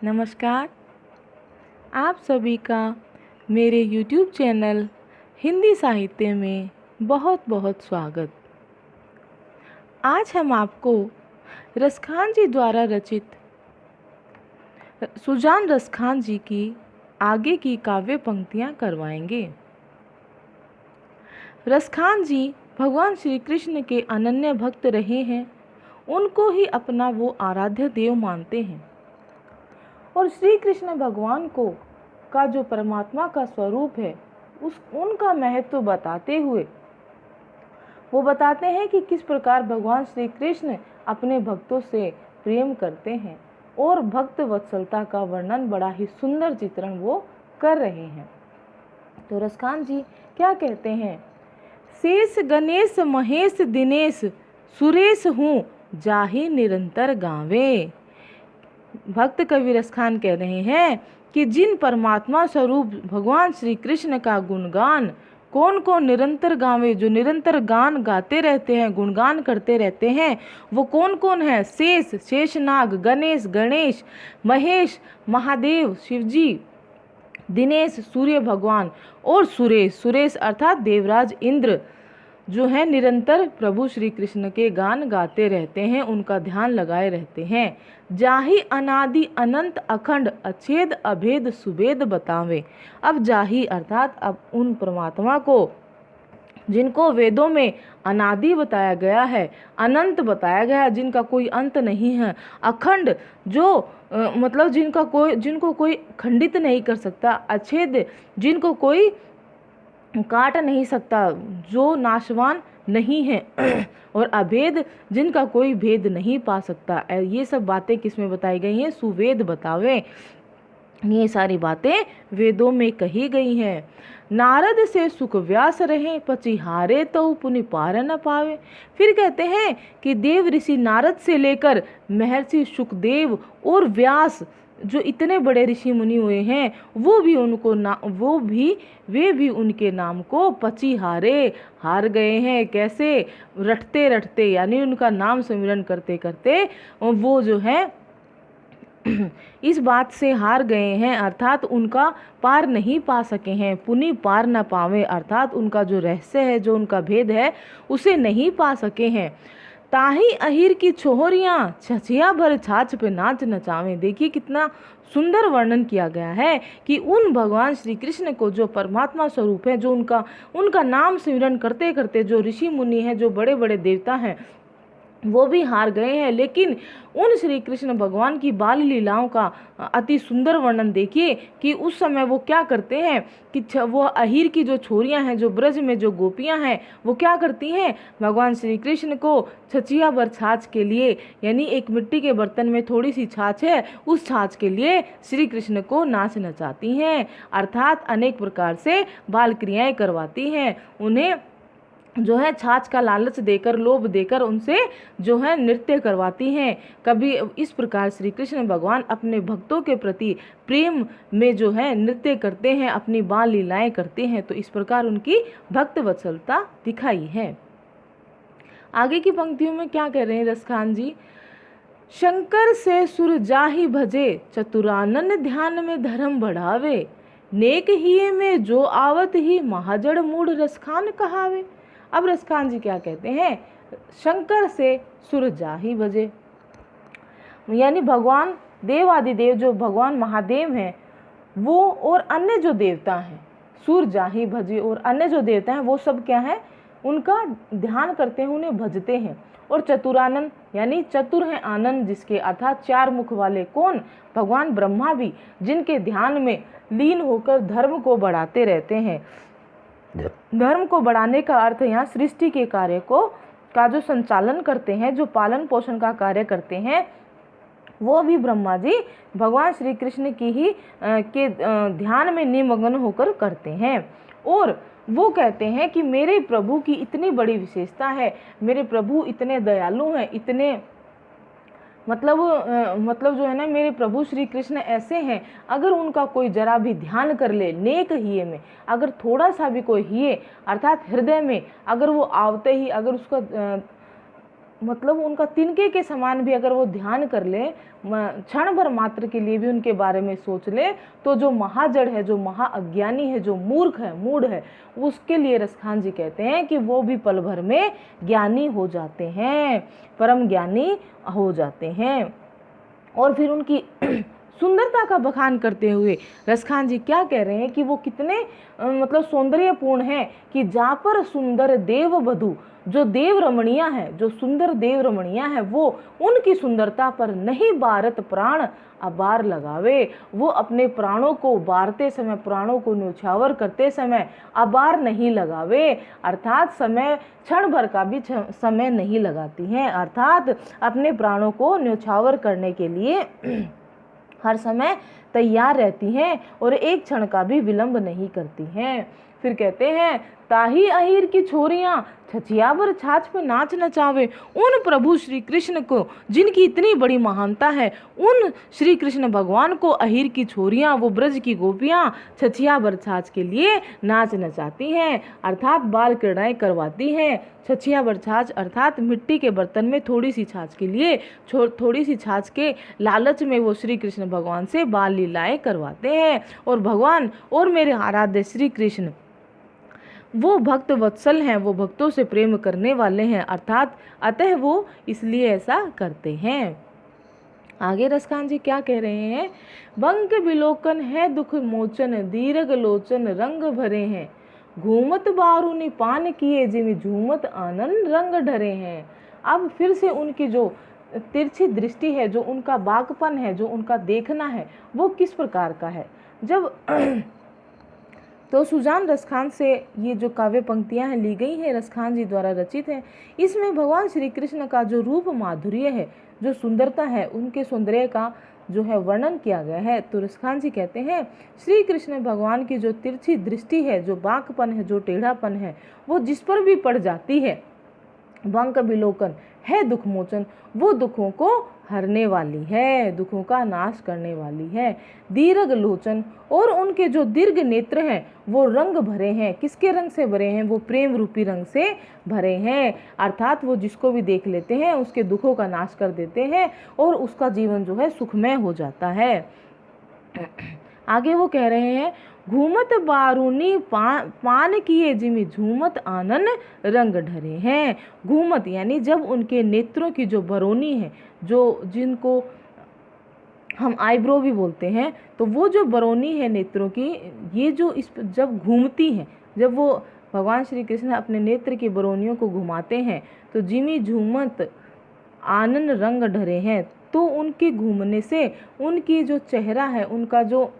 नमस्कार। आप सभी का मेरे YouTube चैनल हिंदी साहित्य में बहुत बहुत स्वागत। आज हम आपको रसखान जी द्वारा रचित सुजान रसखान जी की आगे की काव्य पंक्तियाँ करवाएंगे। रसखान जी भगवान श्री कृष्ण के अनन्य भक्त रहे हैं। उनको ही अपना वो आराध्य देव मानते हैं और श्री कृष्ण भगवान को का जो परमात्मा का स्वरूप है उनका महत्व बताते हुए वो बताते हैं कि किस प्रकार भगवान श्री कृष्ण अपने भक्तों से प्रेम करते हैं और भक्त वत्सलता का वर्णन बड़ा ही सुंदर चित्रण वो कर रहे हैं। तो रसखान जी क्या कहते हैं? शेष गणेश महेश दिनेश सुरेश हूँ जाहि निरंतर गावे। भक्त कवि रसखान कह रहे हैं कि जिन परमात्मा स्वरूप भगवान श्री कृष्ण का गुणगान कौन कौन निरंतर गावे, जो निरंतर गान गाते रहते हैं, गुणगान करते रहते हैं, वो कौन कौन है? शेष शेषनाग, गणेश गणेश, महेश महादेव शिवजी, दिनेश सूर्य भगवान और सुरेश सुरेश अर्थात देवराज इंद्र जो है निरंतर प्रभु श्री कृष्ण के गान गाते रहते हैं, उनका ध्यान लगाए रहते हैं। जाहि अनादि अनंत अखंड अछेद अभेद सुभेद बतावे। अब जाहि अर्थात अब उन परमात्मा को जिनको वेदों में अनादि बताया गया है, अनंत बताया गया है, जिनका कोई अंत नहीं है, अखंड जो मतलब जिनको कोई खंडित नहीं कर सकता, अछेद जिनको कोई काट नहीं सकता, जो नाशवान नहीं है और अभेद जिनका कोई भेद नहीं पा सकता। ये सब बातें किसमें बताई गई हैं? सुवेद बतावे। ये सारी बातें वेदों में कही गई हैं। नारद से सुख व्यास रहे पचिहारे तो पुनि पार न पावे। फिर कहते हैं कि देव ऋषि नारद से लेकर महर्षि सुखदेव और व्यास जो इतने बड़े ऋषि मुनि हुए हैं वे भी उनके नाम को पचिहारे हार गए हैं। कैसे? रटते रटते यानी उनका नाम सिमरन करते करते वो जो है इस बात से हार गए हैं, अर्थात उनका पार नहीं पा सके हैं। पुनि पार न पावे अर्थात उनका जो रहस्य है, जो उनका भेद है, उसे नहीं पा सके हैं। ताही अहिर की छोहरियाँ छछिया भर छाछ पे नाच नचावें। देखिए कितना सुंदर वर्णन किया गया है कि उन भगवान श्री कृष्ण को जो परमात्मा स्वरूप है, जो उनका नाम सिमरन करते करते जो ऋषि मुनि हैं, जो बड़े बड़े देवता हैं, वो भी हार गए हैं। लेकिन उन श्री कृष्ण भगवान की बाल लीलाओं का अति सुंदर वर्णन देखिए कि उस समय वो क्या करते हैं कि वो अहिर की जो छोरियां हैं, जो ब्रज में जो गोपियां हैं, वो क्या करती हैं? भगवान श्री कृष्ण को छछिया भर छाछ के लिए, यानी एक मिट्टी के बर्तन में थोड़ी सी छाछ है, उस छाछ के लिए श्री कृष्ण को नाच नचाती हैं, अर्थात अनेक प्रकार से बाल क्रियाएं करवाती हैं। उन्हें जो है छाछ का लालच देकर, लोभ देकर उनसे जो है नृत्य करवाती हैं। कभी इस प्रकार श्री कृष्ण भगवान अपने भक्तों के प्रति प्रेम में जो है नृत्य करते हैं, अपनी बाल लीलाएं करते हैं। तो इस प्रकार उनकी भक्त वत्सलता दिखाई है। आगे की पंक्तियों में क्या कह रहे हैं रसखान जी? शंकर से सुर जाहि भजे चतुरानन ध्यान में धर्म बढ़ावे। नेक हिये में जो आवत ही महाजड़ मूढ़ रसखान कहावे। अब रसखान जी क्या कहते हैं? शंकर से सुर जाहि भजे, यानी भगवान देवादिदेव जो भगवान महादेव हैं वो और अन्य जो देवता हैं, सुर जाहि भजे, और अन्य जो देवता हैं वो सब क्या है? उनका ध्यान करते हैं, उन्हें भजते हैं। और चतुरानन यानी चतुर हैं आनंद जिसके, अर्थात चार मुख वाले कौन? भगवान ब्रह्मा भी, जिनके ध्यान में लीन होकर धर्म को बढ़ाते रहते हैं। धर्म को बढ़ाने का अर्थ यहाँ सृष्टि के कार्य का जो संचालन करते हैं, जो पालन पोषण का कार्य करते हैं, वो भी ब्रह्मा जी भगवान श्री कृष्ण की ही के ध्यान में निमग्न होकर करते हैं। और वो कहते हैं कि मेरे प्रभु की इतनी बड़ी विशेषता है, मेरे प्रभु इतने दयालु हैं, इतने मतलब जो है ना, मेरे प्रभु श्री कृष्ण ऐसे हैं, अगर उनका कोई जरा भी ध्यान कर ले, नेक हिये में अगर थोड़ा सा भी कोई हिये अर्थात हृदय में अगर वो आवते ही अगर उसका मतलब उनका तिनके के समान भी अगर वो ध्यान कर ले, क्षण भर मात्र के लिए भी उनके बारे में सोच ले, तो जो महाजड़ है, जो महाअज्ञानी है, जो मूर्ख है, मूढ़ है, उसके लिए रसखान जी कहते हैं कि वो भी पल भर में ज्ञानी हो जाते हैं, परम ज्ञानी हो जाते हैं। और फिर उनकी सुंदरता का बखान करते हुए रसखान जी क्या कह रहे हैं कि वो कितने मतलब सौंदर्यपूर्ण है कि जा पर सुंदर देव वधु, जो देव रमणिया है, जो सुंदर देव रमणिया है, वो उनकी सुंदरता पर नहीं बारत प्राण अबार लगावे। वो अपने प्राणों को बारते समय, प्राणों को न्योछावर करते समय अबार नहीं लगावे, अर्थात समय क्षण भर का भी समय नहीं लगाती हैं, अर्थात अपने प्राणों को न्योछावर करने के लिए हर समय तैयार रहती हैं और एक क्षण का भी विलंब नहीं करती हैं। फिर कहते हैं ताही अहीर की छोरियां छछियावर छाछ पे नाच नचावे। उन प्रभु श्री कृष्ण को, जिनकी इतनी बड़ी महानता है, उन श्री कृष्ण भगवान को अहीर की छोरियां, वो ब्रज की गोपियां छछियावर छाछ के लिए नाच नचाती हैं, अर्थात बाल क्रीड़ाएं करवाती हैं। छछियावर छाछ अर्थात मिट्टी के बर्तन में थोड़ी सी छाछ के लिए, थोड़ी सी छाछ के लालच में वो श्री कृष्ण भगवान से बाल लीलाएं करवाते हैं। और भगवान और मेरे आराध्य श्री कृष्ण वो भक्त वत्सल हैं, वो भक्तों से प्रेम करने वाले हैं, अर्थात अतः वो इसलिए ऐसा करते हैं। आगे रसखान जी क्या कह रहे हैं, बंक विलोकन है दुख मोचन, दीर्घ लोचन रंग भरे हैं, घूमत बारूनी पान किए जिमि झूमत आनंद रंग ढरे हैं। अब फिर से उनकी जो तिरछी दृष्टि है, जो उनका बाकपन है, जो उनका देखना है, वो किस प्रकार का है। जब तो सुजान रसखान से ये जो काव्य पंक्तियां हैं ली गई हैं, रसखान जी द्वारा रचित हैं। इसमें भगवान श्री कृष्ण का जो रूप माधुर्य है, जो सुंदरता है, उनके सौंदर्य का जो है वर्णन किया गया है। तो रसखान जी कहते हैं श्री कृष्ण भगवान की जो तिरछी दृष्टि है, जो बांकपन है, जो टेढ़ापन है, वो जिस पर भी पड़ जाती है, बंक विलोकन है दुख मोचन, वो दुखों को हरने वाली है, दुखों का नाश करने वाली है। दीर्घ लोचन, और उनके जो दीर्घ नेत्र हैं वो रंग भरे हैं। किसके रंग से भरे हैं? वो प्रेम रूपी रंग से भरे हैं, अर्थात वो जिसको भी देख लेते हैं उसके दुखों का नाश कर देते हैं और उसका जीवन जो है सुखमय हो जाता है। आगे वो कह रहे हैं घूमत बारूनी पान किए जिमि झूमत आनन रंग ढरे हैं। घूमत यानी जब उनके नेत्रों की जो बरौनी है, जो जिनको हम आईब्रो भी बोलते हैं, तो वो जो बरौनी है नेत्रों की, ये जो इस जब घूमती हैं, जब वो भगवान श्री कृष्ण अपने नेत्र की बरौनियों को घुमाते हैं, तो जिमि झूमत आनन रंग ढरे हैं, तो उनके घूमने से उनकी जो चेहरा है, उनका जो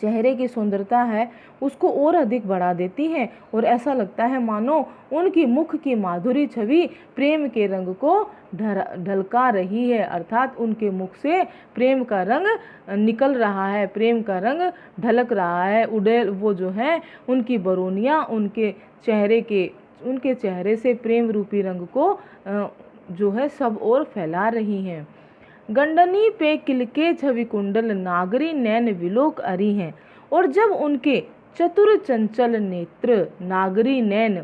चेहरे की सुंदरता है उसको और अधिक बढ़ा देती है और ऐसा लगता है मानो उनकी मुख की माधुरी छवि प्रेम के रंग को ढलका रही है, अर्थात उनके मुख से प्रेम का रंग निकल रहा है, प्रेम का रंग ढलक रहा है। उड़ेल वो जो है उनकी बरौनियाँ उनके चेहरे से प्रेम रूपी रंग को जो है सब ओर फैला रही हैं। गंडनी पे किलके छवि कुंडल नागरी नैन विलोक अरी हैं, और जब उनके चतुर चंचल नेत्र, नागरी नैन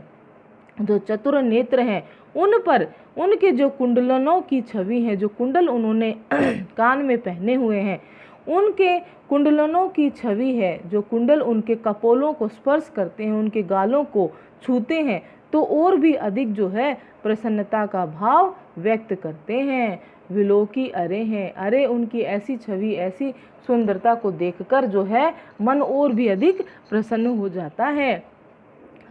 जो चतुर नेत्र हैं, उन पर उनके जो कुंडलनों की छवि है, जो कुंडल उन्होंने कान में पहने हुए हैं, उनके कुंडलनों की छवि है, जो कुंडल उनके कपोलों को स्पर्श करते हैं, उनके गालों को छूते हैं, तो और भी अधिक जो है प्रसन्नता का भाव व्यक्त करते हैं। विलोकी अरे हैं, अरे उनकी ऐसी छवि, ऐसी सुंदरता को देखकर जो है मन और भी अधिक प्रसन्न हो जाता है।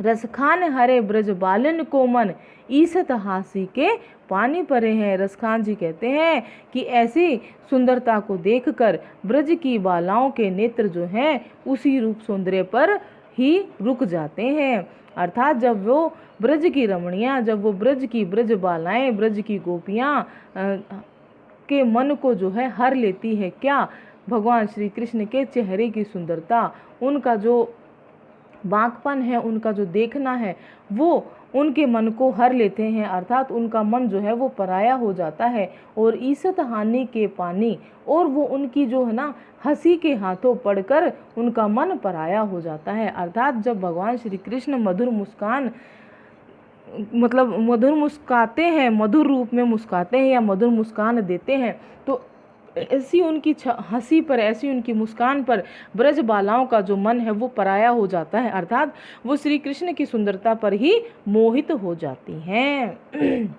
रसखान हरे ब्रज बालन को मन ईसत हासी के पानी परे हैं। रसखान जी कहते हैं कि ऐसी सुंदरता को देखकर ब्रज की बालाओं के नेत्र जो हैं उसी रूप सौंदर्य पर ही रुक जाते हैं, अर्थात जब वो ब्रज की रमणियाँ, जब वो ब्रज की ब्रज बालाएं, ब्रज की गोपियाँ के मन को जो है हर लेती है। क्या? भगवान श्री कृष्ण के चेहरे की सुंदरता, उनका जो बांकपन है, उनका जो देखना है, वो उनके मन को हर लेते हैं, अर्थात उनका मन जो है वो पराया हो जाता है। और ईसत हानि के पानी, और वो उनकी जो है ना हंसी के हाथों पड़कर उनका मन पराया हो जाता है, अर्थात जब भगवान श्री कृष्ण मधुर मुस्कान मतलब मधुर मुस्काते हैं, मधुर रूप में मुस्काते हैं या मधुर मुस्कान देते हैं। तो ऐसी उनकी हंसी पर, ऐसी उनकी मुस्कान पर ब्रज बालाओं का जो मन है वो पराया हो जाता है, अर्थात वो श्री कृष्ण की सुंदरता पर ही मोहित हो जाती हैं।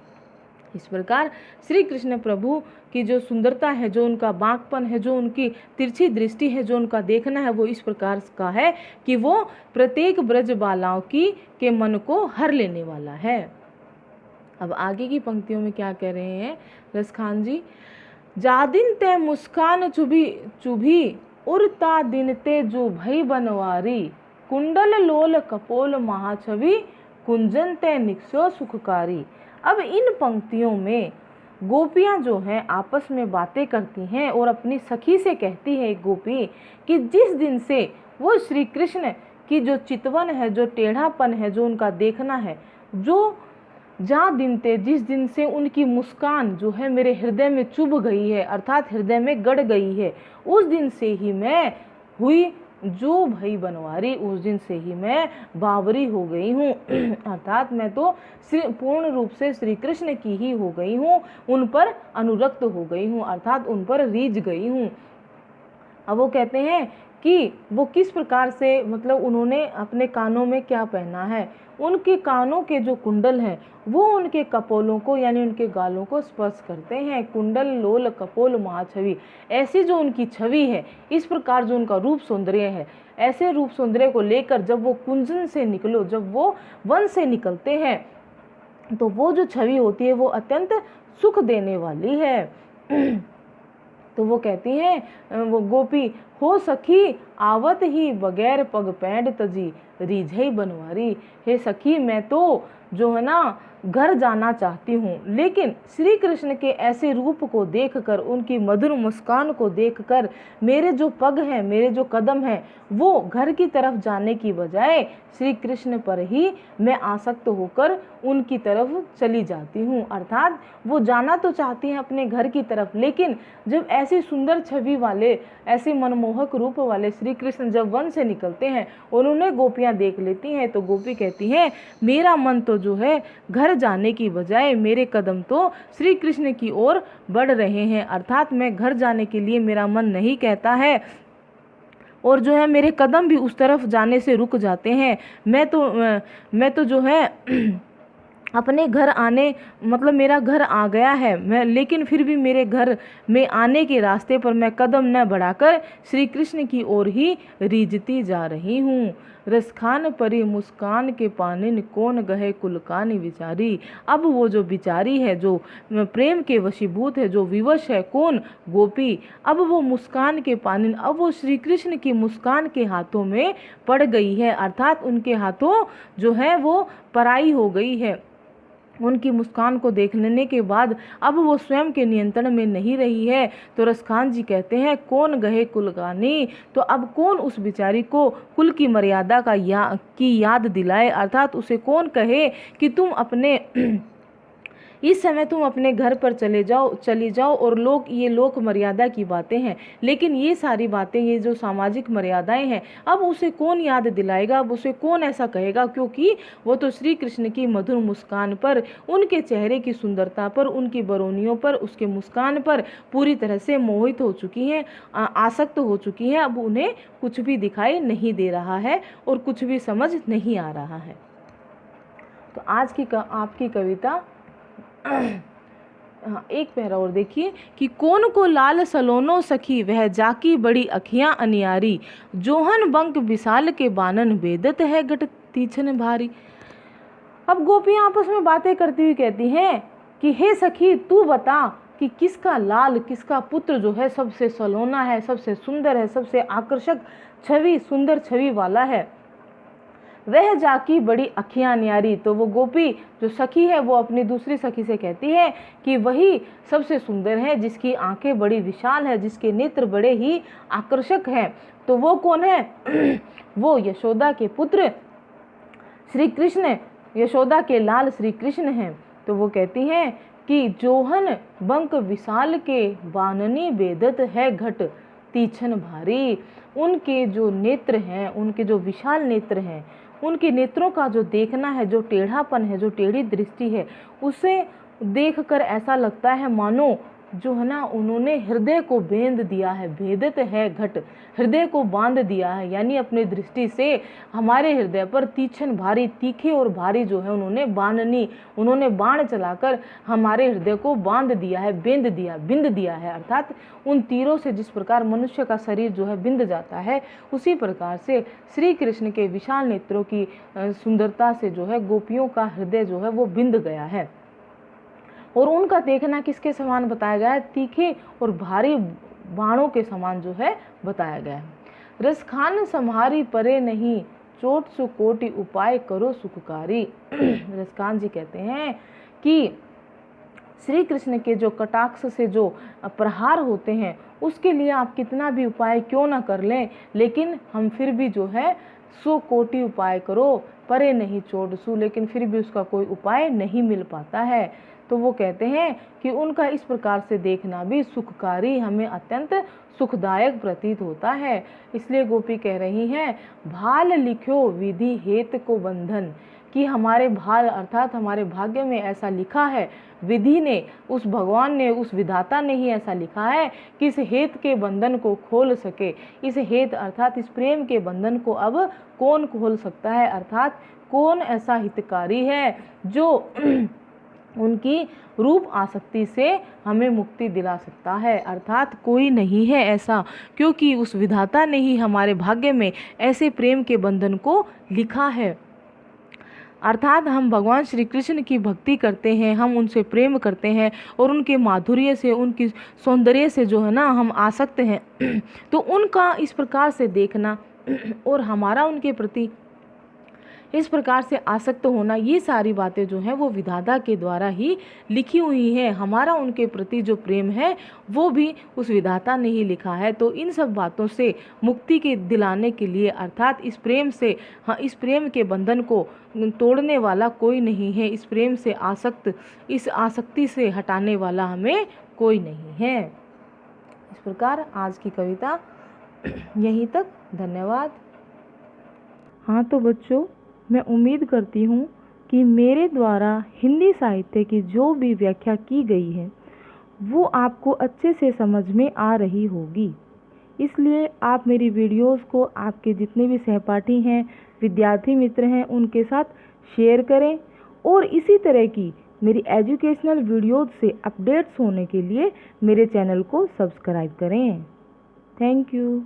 इस प्रकार श्री कृष्ण प्रभु की जो सुंदरता है, जो उनका बांकपन है, जो उनकी तिरछी दृष्टि है, जो उनका देखना है, वो इस प्रकार का है कि वो प्रत्येक ब्रज बालाओं के मन को हर लेने वाला है। अब आगे की पंक्तियों में क्या कह रहे हैं रसखान जी, जा दिन ते मुस्कान चुभी चुभी उड़ता दिन ते जो भई बनवारी, कुंडल लोल कपोल महाछवि कुंजन ते निक्सो सुखकारी। अब इन पंक्तियों में गोपियां जो हैं आपस में बातें करती हैं और अपनी सखी से कहती है एक गोपी कि जिस दिन से वो श्री कृष्ण की जो चितवन है, जो टेढ़ापन है, जो उनका देखना है, जो जा दिन ते, जिस दिन से उनकी मुस्कान जो है मेरे हृदय में चुभ गई है, अर्थात हृदय में गड़ गई है, उस दिन से ही मैं हुई जो भई बनवारी, उस दिन से ही मैं बावरी हो गई हूँ। अर्थात मैं तो पूर्ण रूप से श्री कृष्ण की ही हो गई हूँ, उन पर अनुरक्त हो गई हूँ, अर्थात उन पर रीझ गई हूँ। अब वो कहते हैं कि वो किस प्रकार से, मतलब उन्होंने अपने कानों में क्या पहना है, उनके कानों के जो कुंडल हैं वो उनके कपोलों को यानी उनके गालों को स्पर्श करते हैं। कुंडल लोल कपोल महाछवि, ऐसी जो उनकी छवि है, इस प्रकार जो उनका रूप सौंदर्य है, ऐसे रूप सौंदर्य को लेकर जब वो कुंजन से निकलो, जब वो वन से निकलते हैं, तो वो जो छवि होती है वो अत्यंत सुख देने वाली है। तो वो कहती हैं वो गोपी, हो सखी आवत ही बगैर पग पैंड तजी रीझई बनवारी। हे सखी, मैं तो जो है ना घर जाना चाहती हूँ, लेकिन श्री कृष्ण के ऐसे रूप को देखकर, उनकी मधुर मुस्कान को देखकर मेरे जो पग हैं, मेरे जो कदम हैं, वो घर की तरफ जाने की बजाय श्री कृष्ण पर ही मैं आसक्त होकर उनकी तरफ चली जाती हूँ। अर्थात वो जाना तो चाहती हैं अपने घर की तरफ, लेकिन जब ऐसी सुंदर छवि वाले, ऐसे मनमोहक रूप वाले श्री कृष्ण जब वन से निकलते हैं और उन्हें गोपियाँ देख लेती हैं, तो गोपी कहती हैं मेरा मन तो जो है घर जाने की बजाय मेरे कदम तो श्री कृष्ण की ओर बढ़ रहे हैं। अर्थात मैं घर जाने के लिए मेरा मन नहीं कहता है और जो है मेरे कदम भी उस तरफ जाने से रुक जाते हैं। मैं तो जो है अपने घर आने, मतलब मेरा घर आ गया है मैं, लेकिन फिर भी मेरे घर में आने के रास्ते पर मैं कदम न बढ़ाकर श्री कृष्ण की ओर ही रीझती जा रही हूँ। रसखान परी मुस्कान के पानिन कौन गहे कुलकानी विचारी। अब वो जो बिचारी है, जो प्रेम के वशीभूत है, जो विवश है, कौन? गोपी। अब वो मुस्कान के पानिन, अब वो श्री कृष्ण की मुस्कान के हाथों में पड़ गई है, अर्थात उनके हाथों जो है वो पराई हो गई है। उनकी मुस्कान को देख लेने के बाद अब वो स्वयं के नियंत्रण में नहीं रही है। तो रसखान जी कहते हैं कौन गहे कुलगानी, तो अब कौन उस बिचारी को कुल की मर्यादा की याद दिलाए, अर्थात उसे कौन कहे कि तुम अपने इस समय तुम अपने घर पर चली जाओ और ये लोक मर्यादा की बातें हैं, लेकिन ये सारी बातें, ये जो सामाजिक मर्यादाएं हैं, अब उसे कौन याद दिलाएगा, अब उसे कौन ऐसा कहेगा, क्योंकि वो तो श्री कृष्ण की मधुर मुस्कान पर, उनके चेहरे की सुंदरता पर, उनकी बरौनियों पर, उसके मुस्कान पर पूरी तरह से मोहित हो चुकी हैं, आसक्त हो चुकी हैं। अब उन्हें कुछ भी दिखाई नहीं दे रहा है और कुछ भी समझ नहीं आ रहा है। तो आज की आपकी कविता एक पैरा और देखिए कि कौन को लाल सलोनो सखी वह जाकी बड़ी अखियां अनियारी, जोहन बंक विशाल के बानन वेदत है घट तीछन भारी। अब गोपियां आपस में बातें करती हुई कहती हैं कि हे सखी, तू बता कि किसका लाल, किसका पुत्र जो है सबसे सलोना है, सबसे सुंदर है, सबसे आकर्षक छवि, सुंदर छवि वाला है। वह जाकी बड़ी अखियां न्यारी, तो वो गोपी जो सखी है वो अपनी दूसरी सखी से कहती है कि वही सबसे सुंदर है, जिसकी आंखें बड़ी विशाल है, जिसके नेत्र बड़े ही आकर्षक हैं। तो वो कौन है? वो यशोदा के पुत्र श्री कृष्ण, यशोदा के लाल श्री कृष्ण हैं। तो वो कहती हैं कि जोहन बंक विशाल के बाननी बेदत है घट तीछन भारी। उनके जो नेत्र हैं, उनके जो विशाल नेत्र हैं, उनके नेत्रों का जो देखना है, जो टेढ़ापन है, जो टेढ़ी दृष्टि है, उसे देखकर ऐसा लगता है मानो जो है ना उन्होंने हृदय को बेंध दिया है, भेदित है घट, हृदय को बांध दिया है। यानी अपनी दृष्टि से हमारे हृदय पर तीक्ष्ण भारी, तीखे और भारी जो है उन्होंने बाण चलाकर हमारे हृदय को बांध दिया है, बिंद दिया है। अर्थात उन तीरों से जिस प्रकार मनुष्य का शरीर जो है बिंद जाता है, उसी प्रकार से श्री कृष्ण के विशाल नेत्रों की सुंदरता से जो है गोपियों का हृदय जो है वो बिंद गया है। और उनका देखना किसके समान बताया गया है? तीखे और भारी बाणों के समान जो है बताया गया है। रसखान सम्हारी परे नहीं, चोट सु कोटि उपाय करो सुखकारी। रसखान जी कहते हैं कि श्री कृष्ण के जो कटाक्ष से जो प्रहार होते हैं उसके लिए आप कितना भी उपाय क्यों ना कर लें, लेकिन हम फिर भी जो है 100 कोटि उपाय करो परे नहीं चोट सु, लेकिन फिर भी उसका कोई उपाय नहीं मिल पाता है। तो वो कहते हैं कि उनका इस प्रकार से देखना भी सुखकारी, हमें अत्यंत सुखदायक प्रतीत होता है। इसलिए गोपी कह रही हैं, भाल लिखो विधि हेत को बंधन, कि हमारे भाल अर्थात हमारे भाग्य में ऐसा लिखा है, विधि ने, उस भगवान ने, उस विधाता ने ही ऐसा लिखा है कि इस हेत के बंधन को खोल सके। इस हेत अर्थात इस प्रेम के बंधन को अब कौन खोल सकता है, अर्थात कौन ऐसा हितकारी है जो उनकी रूप आसक्ति से हमें मुक्ति दिला सकता है। अर्थात कोई नहीं है ऐसा, क्योंकि उस विधाता ने ही हमारे भाग्य में ऐसे प्रेम के बंधन को लिखा है। अर्थात हम भगवान श्री कृष्ण की भक्ति करते हैं, हम उनसे प्रेम करते हैं और उनके माधुर्य से, उनकी सौंदर्य से जो है ना हम आसक्त हैं। तो उनका इस प्रकार से देखना और हमारा उनके प्रति इस प्रकार से आसक्त होना, ये सारी बातें जो हैं वो विधाता के द्वारा ही लिखी हुई हैं। हमारा उनके प्रति जो प्रेम है वो भी उस विधाता ने ही लिखा है। तो इन सब बातों से मुक्ति के दिलाने के लिए अर्थात इस प्रेम से, हाँ, इस प्रेम के बंधन को तोड़ने वाला कोई नहीं है, इस प्रेम से इस आसक्ति से हटाने वाला हमें कोई नहीं है। इस प्रकार आज की कविता यहीं तक। धन्यवाद। हाँ तो बच्चों, मैं उम्मीद करती हूँ कि मेरे द्वारा हिंदी साहित्य की जो भी व्याख्या की गई है वो आपको अच्छे से समझ में आ रही होगी। इसलिए आप मेरी वीडियोस को आपके जितने भी सहपाठी हैं, विद्यार्थी मित्र हैं, उनके साथ शेयर करें और इसी तरह की मेरी एजुकेशनल वीडियोस से अपडेट्स होने के लिए मेरे चैनल को सब्सक्राइब करें। Thank you.